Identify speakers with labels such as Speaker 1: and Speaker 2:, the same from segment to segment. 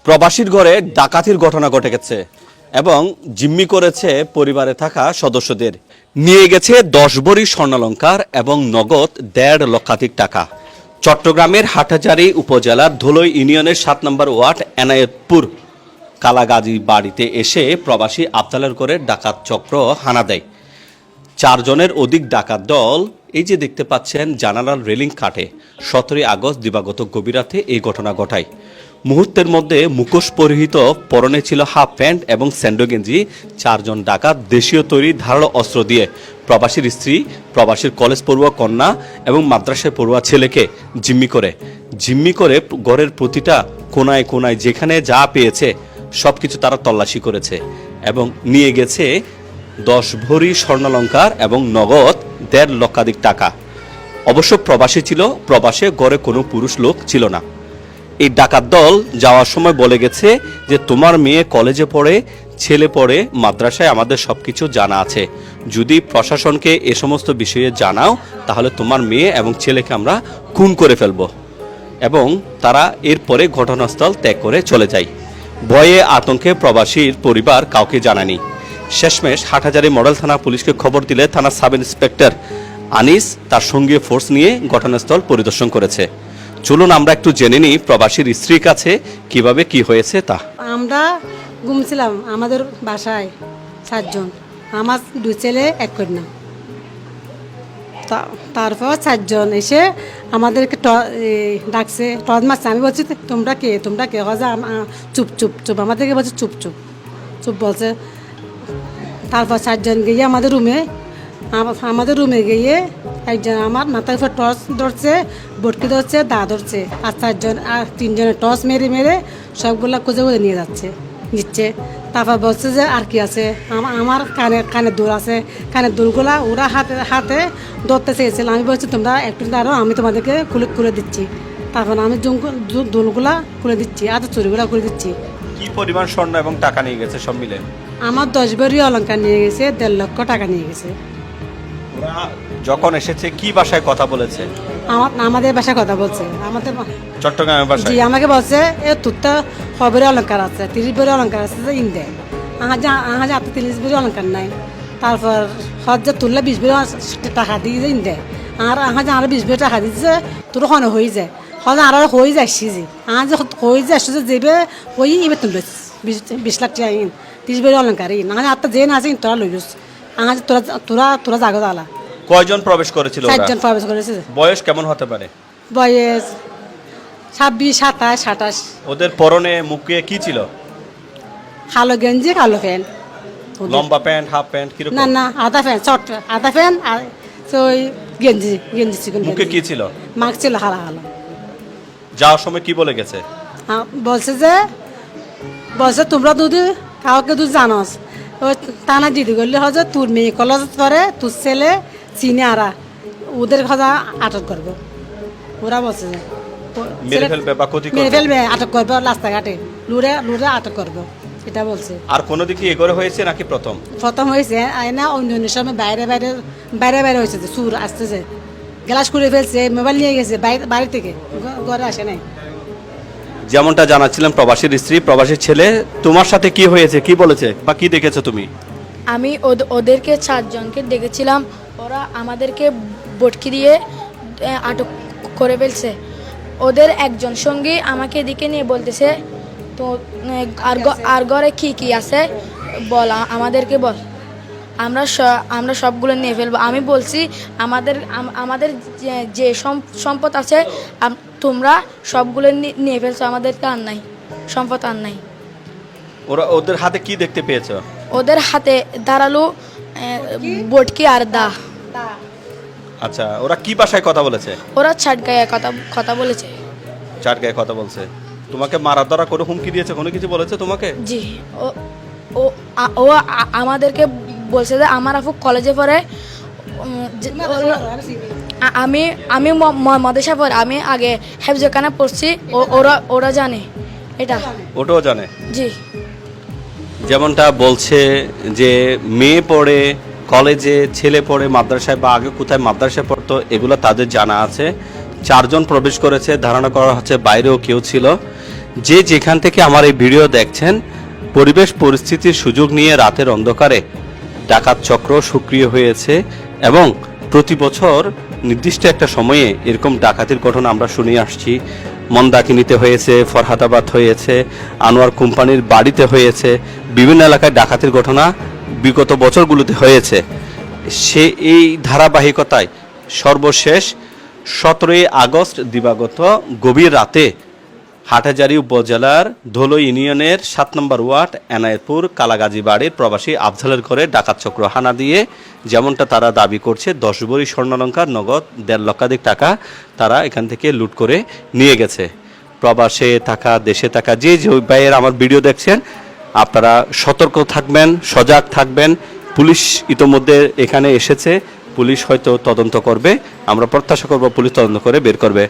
Speaker 1: প্রবাসীর ঘরে ডাকাতির ঘটনা ঘটে গেছে এবং জিম্মি করেছে পরিবারে থাকা সদস্যদের। নিয়ে গেছে 10 ভরি স্বর্ণালংকার এবং নগদ 1.5 লক্ষাধিক টাকা। চট্টগ্রামের হাটহাজারী উপজেলার ধুলই ইউনিয়নের 7 নম্বর ওয়ার্ড এনায়েতপুর কালাগাজী বাড়িতে এসে প্রবাসী আবদালের ঘরে ডাকাত চক্র হানা দেয়। 4 জনের অধিক ডাকাত দল এই যে দেখতে পাচ্ছেন জানালার রেলিং কাটে। 17 আগস্ট দিবাগত গভীর রাতে এই ঘটনা ঘটায়। মুহূর্তের মধ্যে মুখোশ পরিহিত, পরনে ছিল হাফ প্যান্ট এবং স্যান্ডো গেঞ্জি 4 জন ডাকাত দেশীয় তৈরি ধারালো অস্ত্র দিয়ে প্রবাসীর স্ত্রী, প্রবাসীর কলেজ পড়ুয়া কন্যা এবং মাদ্রাসায় পড়ুয়া ছেলেকে জিম্মি করে ঘরের প্রতিটা কোনায় কোনায় যেখানে যা পেয়েছে সবকিছু তারা তল্লাশি করেছে এবং নিয়ে গেছে 10 ভরি স্বর্ণালংকার এবং নগদ 1.5 লক্ষাধিক টাকা। অবশ্য প্রবাসী ছিল, প্রবাসে ঘরে কোনো পুরুষ লোক ছিল না। এই ডাকাত দল যাওয়ার সময় বলে গেছে যে তোমার মেয়ে কলেজে পড়ে, ছেলে পড়ে মাদ্রাসায়, আমাদের সবকিছু জানা আছে। যদি প্রশাসনকে এ সমস্ত বিষয়ে জানাও তাহলে তোমার মেয়ে এবং ছেলেকে আমরা খুন করে ফেলব। এবং তারা এরপরে ঘটনাস্থল ত্যাগ করে চলে যায়। ভয়ে আতঙ্কে প্রবাসীর পরিবার কাউকে জানায়নি। শেষমেশ হাটহাজারী মডেল থানা পুলিশকে খবর দিলে থানার সাব ইন্সপেক্টর আনিস তার সঙ্গে ফোর্স নিয়ে ঘটনাস্থল পরিদর্শন করেছে। চলুন আমরা একটু জেনে নিই প্রবাসীর স্ত্রীর কাছে কিভাবে কি হয়েছে তা।
Speaker 2: আমরা ঘুমছিলাম আমাদের বাসায় 7 জন, আমার 2 ছেলে 1 কন্যা। তারপর 4 জন এসে আমাদেরকে ডাকছে, টর্চ মারছে। আমি বলছি তোমরা কে হজা চুপ চুপ চুপ, আমাদেরকে বলছে চুপ চুপ চুপ বলছে। তারপর 4 জন গিয়ে আমাদের রুমে গিয়ে একজন আমার মাথার উপর টর্চ ধরছে, বটকি ধরছে, দা ধরছে, আর 3 জনের টর্চ মেরে সবগুলা খুঁজে নিচ্ছে। তারপর বলছে যে আর কি আছে, আমার কানের দুল আছে, কানের দুলগুলা ওরা হাতে ধরতে চেয়েছিল। আমি বলছি তোমরা একটু দাঁড়াও, আমি তোমাদেরকে খুলে দিচ্ছি। তারপর আমি দুলগুলা খুলে দিচ্ছি আর চুরিগুলা খুলে দিচ্ছি।
Speaker 1: কি পরিমাণ স্বর্ণ এবং টাকা নিয়ে গেছে সব মিলে?
Speaker 2: আমার 10 ভরি অলংকার নিয়ে গেছে, 1.5 লক্ষ টাকা নিয়ে গেছে।
Speaker 1: ওরা যখন এসেছে কি ভাষায় কথা বলেছে?
Speaker 2: আমাদের ভাষায় কথা বলছে, আমাদের
Speaker 1: চট্টগ্রামের ভাষায়।
Speaker 2: জি, আমাকে বলছে তোর তো 6 ভরি অলংকার আছে, 30 ভরি অলংকার আছে, ইন্দে আহা 30 ভরি অলংকার নাই। তারপর হজ তুললে 20 ভরি টাকা দিয়ে ইন্দে আর আরো 20 ভরি টাকা দিচ্ছে, তোর হনে হয়ে যায়, হজ আর হয়ে যাচ্ছি যে হয়ে যাচ্ছি যে যাবে ওই এবার তুলবে 20 লাখ টাকা 30 ভরি অলংকার যে না আছে তোরা লইস তোরা জাগো দালা।
Speaker 1: কয়জন প্রবেশ করেছিল?
Speaker 2: 4 জন প্রবেশ করেছে।
Speaker 1: বয়স কেমন হতে পারে?
Speaker 2: বয়স 26, 27, 28।
Speaker 1: ওদের পরনে মুখে কি ছিল?
Speaker 2: কালো গেঞ্জি, কালো প্যান্ট।
Speaker 1: লম্বা প্যান্ট, হাফ প্যান্ট কিরকম?
Speaker 2: না আধা প্যান্ট, শর্ট আধা প্যান্ট আর ওই গেঞ্জি ছিল।
Speaker 1: মুখে কি ছিল?
Speaker 2: মাস্ক ছিল হালা।
Speaker 1: যাওয়ার সময় কি বলে গেছে?
Speaker 2: বলছে তোমরা কাউকে জানোস, ওই টানা দিদি করলে হচ্ছে তোর মেয়ে কলেজ পরে, তোর ছেলে চিনে আরা ওদের কথা আটক করবো। ওরা বলছে যে
Speaker 1: মেরে ফেলবে,
Speaker 2: আটক করবো, রাস্তাঘাটে লুড়ে আটক করবো, এটা বলছে।
Speaker 1: আর কোনো দিকে এগোরে হয়েছে নাকি প্রথম
Speaker 2: হয়েছে না? অন্য সময় বাইরে হয়েছে, সুর আসতেছে, গ্লাস খুলে ফেলছে, মোবাইল নিয়ে গেছে বাড়ি থেকে, ঘরে আসে নাই।
Speaker 1: যেমনটা জানাচ্ছিলেন প্রবাসীর স্ত্রী, প্রবাসীর ছেলে, তোমার সাথে কি হয়েছে, কি বলেছে বা কি দেখেছো তুমি?
Speaker 3: আমি ওদেরকে 4 জনকে দেখেছিলাম, ওরা আমাদেরকে বটকি দিয়ে আটক করে ফেলছে। ওদের একজন সঙ্গী আমাকে এদিকে নিয়ে বলতেছে তো আর ঘরে কি আছে বল, আমাদেরকে বল, আমরা সবগুলো নিয়ে ফেলবো। আমি বলছি আমাদের যে সম্পদ আছে তোমরা সবগুলো নিয়ে ফেলছো, আমাদের আর নাই, সম্পদ আর নাই।
Speaker 1: ওদের হাতে কি দেখতে পেয়েছো?
Speaker 3: ওদের হাতে ধারালো বটকি আর দা।
Speaker 1: আচ্ছা, ওরা কি ভাষায় কথা বলেছে?
Speaker 3: ওরা ছাটগায়ে কথা বলেছে।
Speaker 1: চাটগায়ে কথা বলছে। তোমাকে মারা ধরা করে হুমকি দিয়েছে, কোনো কিছু বলেছে তোমাকে?
Speaker 3: জি, ও আমাদেরকে বলছে যে আমার আপু কলেজে পড়ে, আমি মাদ্রাসা পড়ে, আমি আগে হেফজখানা পড়ছি, ওরা জানে এটা।
Speaker 1: ওটাও জানে?
Speaker 3: জি।
Speaker 1: যেমনটা বলছে যে মেয়ে পড়ে কলেজে, ছেলে পড়ে মাদ্রাসায় বা আগে কোথায় মাদ্রাসায় পড়তো, এগুলো তাদের জানা আছে। 4 জন প্রবেশ করেছে, ধারণা করা হচ্ছে বাইরেও কেউ ছিল। যে যেখান থেকে আমার এই ভিডিও দেখছেন, পরিবেশ পরিস্থিতির সুযোগ নিয়ে রাতের অন্ধকারে ডাকাত চক্র সক্রিয় হয়েছে এবং প্রতি বছর নির্দিষ্ট একটা সময়ে এরকম ডাকাতির ঘটনা আমরা শুনে আসছি। মন্দাকিনীতে হয়েছে, ফরহাদাবাদ হয়েছে, আনোয়ার কোম্পানির বাড়িতে হয়েছে, বিভিন্ন এলাকায় ডাকাতির ঘটনা বিগত বছরগুলোতে হয়েছে। সে এই ধারাবাহিকতায় সর্বশেষ 17 আগস্ট দিবাগত গভীর রাতে হাটহাজারী উপজেলার ধুলো ইউনিয়নের 7 নম্বর ওয়ার্ড এনায়েতপুর কালাগাজী বাড়ির প্রবাসী আফজালের ঘরে ডাকাত চক্র হানা দিয়ে যেমনটা তারা দাবি করছে 10 ভরি স্বর্ণালংকার, নগদ 1.5 লক্ষাধিক টাকা তারা এখান থেকে লুট করে নিয়ে গেছে। প্রবাসে থাকা, দেশে থাকা যে যে ভাইয়ের আমার ভিডিও দেখছেন, আপনারা সতর্ক থাকবেন, সজাগ থাকবেন। পুলিশ ইতোমধ্যে এখানে এসেছে, পুলিশ হয়তো তদন্ত করবে। আমরা প্রত্যাশা করব পুলিশ তদন্ত করে বের করবে।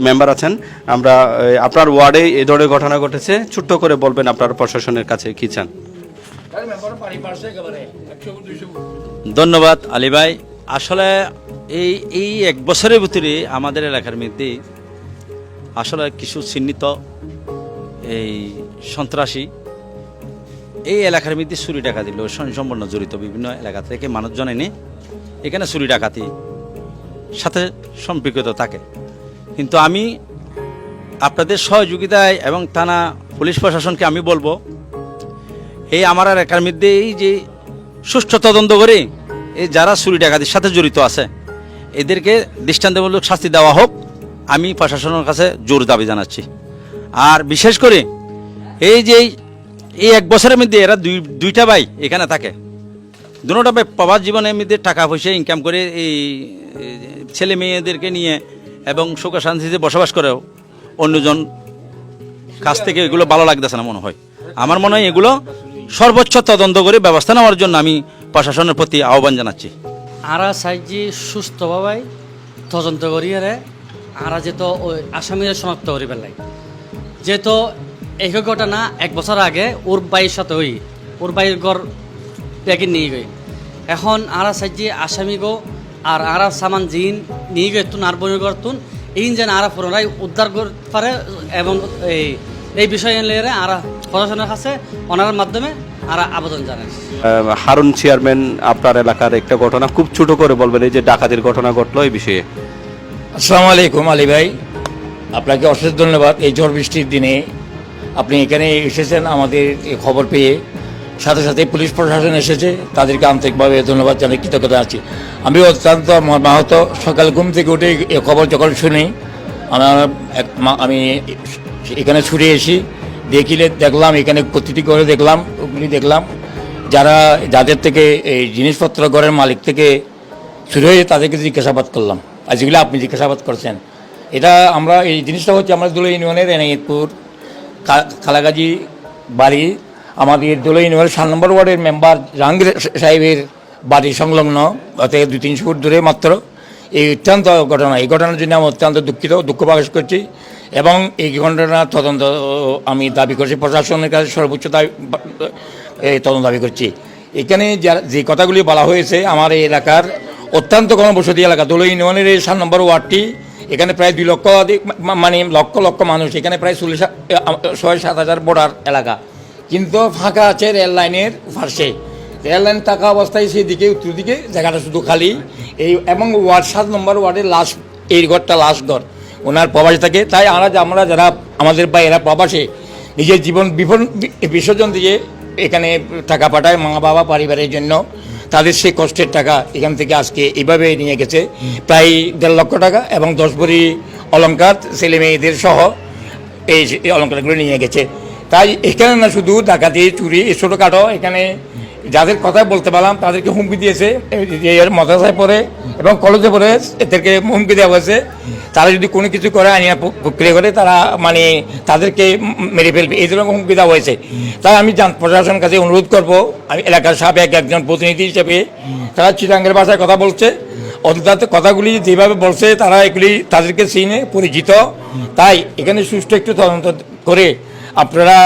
Speaker 1: মেম্বার আছেন, আমরা আপনার ওয়ার্ডে এই ধরনের ঘটনা ঘটেছে, ছোট্ট করে বলবেন আপনার প্রশাসনের কাছে কি চান।
Speaker 4: ধন্যবাদ আলী ভাই। আসলে এই এক বছরের ভিতরে আমাদের এলাকার মধ্যে আসলে কিছু চিহ্নিত এই সন্ত্রাসী এই এলাকার মধ্যে চুরি ডাকাতি সম্পূর্ণ জড়িত। বিভিন্ন এলাকা থেকে মানুষজন এনে এখানে চুরি ডাকাতি সাথে সম্পৃক্ত থাকে। কিন্তু আমি আপনাদের সহযোগিতায় এবং থানা পুলিশ প্রশাসনকে আমি বলবো, এই আমার এলাকার মধ্যে এই যে সুষ্ঠু তদন্ত করে এই যারা চুরি ডাকাতির সাথে জড়িত আছে এদেরকে দৃষ্টান্তমূলক শাস্তি দেওয়া হোক, আমি প্রশাসনের কাছে জোর দাবি জানাচ্ছি। আর বিশেষ করে এই যে এই এক বছরের মধ্যে এরা দুইটা ভাই এখানে থাকে, দুটা ভাই প্রবাস জীবনের মধ্যে টাকা পয়সা ইনকাম করে এই ছেলে মেয়েদেরকে নিয়ে এবং সুখ শান্তিতে বসবাস করেও অন্যজন কাছ থেকে এগুলো ভালো লাগতেছে না মনে হয়। আমার মনে হয় এগুলো সর্বোচ্চ তদন্ত করে ব্যবস্থা নেওয়ার জন্য আমি প্রশাসনের প্রতি আহ্বান জানাচ্ছি।
Speaker 5: আরা চাইজি সুস্থভাবে তদন্ত করিয়ে আরা যেহেতু ওই আসামিরা শনাক্ত করি পেলাই, যেহেতু এই ঘটনা এক বছর আগে ওর বাইয়ের সাথে ওর বাইয়ের ঘর প্যাকেট নিয়ে গই। এখন আরা চাইজি আসামি গো আর আরা সামান জিন নিয়ে গই তুন আর বই করতুন এই যেন আরা পুনরায় উদ্ধার করতে পারে এবং এই বিষয় নিয়ে আরা প্রশাসনের কাছে ওনার মাধ্যমে আরা আবেদন জানাই।
Speaker 1: হারুন চেয়ারম্যান, আপনার এলাকার একটা ঘটনা খুব ছোট করে বলবেন, এই যে ডাকাতির ঘটনা ঘটলো এই বিষয়ে।
Speaker 6: আসসালামু আলাইকুম আলী ভাই, আপনাকে অশেষ ধন্যবাদ। এই ঝড় বৃষ্টির দিনে আপনি এখানে এসেছেন আমাদের এই খবর পেয়ে, সাথে সাথে পুলিশ প্রশাসন এসেছে, তাদেরকে আন্তরিকভাবে ধন্যবাদ জানাই, কৃতজ্ঞতা আছি। আমি অত্যন্ত মর্মাহত। সকাল ঘুম থেকে উঠে এই খবর যখন শুনি আমি এখানে ছুটে এসি, দেখলাম এখানে প্রতিটি করে দেখলাম, ওগুলি দেখলাম যাদের থেকে এই জিনিসপত্র ঘরের মালিক থেকে শুরু হয়ে তাদেরকে জিজ্ঞাসাবাদ করলাম। আর যেগুলো আপনি জিজ্ঞাসাবাদ করছেন, এটা আমরা এই জিনিসটা হচ্ছে আমরা ধুলো ইউনিয়নের এনায়েতপুর কালাগাজী বাড়ি, আমাদের ধুলো ইউনিয়নের 7 নম্বর ওয়ার্ডের মেম্বার জাহাঙ্গীর সাহেবের বাড়ি সংলগ্ন, অর্থাৎ 2-3 ফুট দূরে মাত্র। এই অত্যন্ত ঘটনা, এই ঘটনার জন্য আমি অত্যন্ত দুঃখ প্রকাশ করছি এবং এই ঘটনার তদন্ত আমি দাবি করছি, প্রশাসনের কাছে সর্বোচ্চ তদন্ত দাবি করছি। এখানে যে কথাগুলি বলা হয়েছে, আমার এই এলাকার অত্যন্ত ঘনবসতি এলাকা ধুলো ইউনিয়নের এই 7 নম্বর ওয়ার্ডটি, এখানে প্রায় 2 লক্ষ মানে লক্ষ মানুষ, এখানে প্রায় 6-7 হাজার বর্ডার এলাকা, কিন্তু ফাঁকা আছে রেল লাইনের পাশে। রেল লাইন থাকা অবস্থায় সেই দিকে উত্তর দিকে জায়গাটা শুধু খালি। এই এবং ওয়ার্ড 7 নম্বর ওয়ার্ডের লাস্ট এই ঘরটা লাস্ট ঘর ওনার প্রবাসী থাকে। তাই আমরা যারা আমাদের এরা প্রবাসে নিজের জীবন বিসর্জন দিয়ে এখানে টাকা পাঠায় মা বাবা পরিবারের জন্য, তাদের সেই কষ্টের টাকা এখান থেকে আজকে এইভাবে নিয়ে গেছে প্রায় 1.5 লক্ষ টাকা এবং 10 ভরি অলংকার ছেলে মেয়েদের সহ এই অলংকারগুলো নিয়ে গেছে। তাই এখানে না শুধু ডাকাতি চুরি ছোটোখাটো, এখানে যাদের কথা বলতে পারলাম তাদেরকে হুমকি দিয়েছে, মাদ্রাসায় পড়ে এবং কলেজে পড়ে এদেরকে হুমকি দেওয়া হয়েছে, তারা যদি কোনো কিছু করে আইনি প্রক্রিয়া করে তারা মানে তাদেরকে মেরে ফেলবে, এই ধরনের হুমকি দেওয়া হয়েছে। তাই আমি প্রশাসনের কাছে অনুরোধ করব, আমি এলাকার সাবেক একজন প্রতিনিধি হিসেবে, তারা চিটাঙ্গের ভাষায় কথা বলছে, অর্থাৎ কথাগুলি যেভাবে বলছে তারা এগুলি তাদেরকে চিনে পরিচিত। তাই এখানে সুষ্ঠু একটু তদন্ত করে আপনারা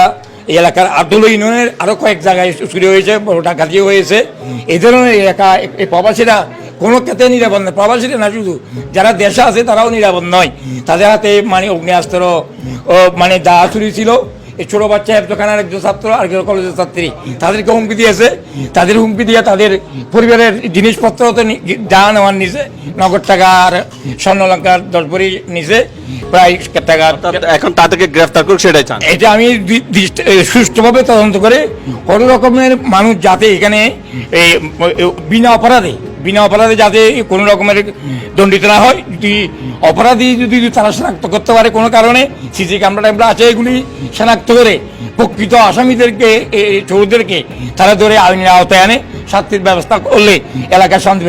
Speaker 6: এই এলাকার ধুলো ইউনিয়নের আরও কয়েক জায়গায় চুরি হয়েছে, বড় ডাকাতি হয়েছে, এই ধরনের এলাকা এই প্রবাসীরা কোনো ক্ষেত্রে নিরাপদ নয়। প্রবাসীরা না শুধু, যারা দেশে আছে তারাও নিরাপদ নয়। তাদের হাতে মানে অগ্নেয়াস্ত্র মানে দা ছুরি ছিল। এই ছোটো বাচ্চা হেফজখানার একজন ছাত্র আর একজন কলেজের ছাত্রী, তাদেরকে হুমকি দিয়েছে। তাদের হুমকি দিয়ে তাদের পরিবারের জিনিসপত্র তো যা নেওয়ার নিচে, নগদ টাকা আর স্বর্ণলঙ্কার 10 ভরি নিচে প্রায় টাকা।
Speaker 1: এখন তাদেরকে গ্রেফতার করুক সেটাই চান?
Speaker 6: এটা আমি সুষ্ঠুভাবে তদন্ত করে কোনো রকমের মানুষ যাতে এখানে বিনা অপরাধে যাতে কোনো রকমের দণ্ডিত না হয়। যদি অপরাধী যদি তারা শনাক্ত করতে পারে কোনো কারণে, সিসি ক্যামেরা আছে, এগুলি শনাক্ত করে প্রকৃত আসামিদেরকে, চোরদেরকে তারা ধরে আইনের আওতায় আনে, শাস্তির ব্যবস্থা করলে এলাকার শান্তি।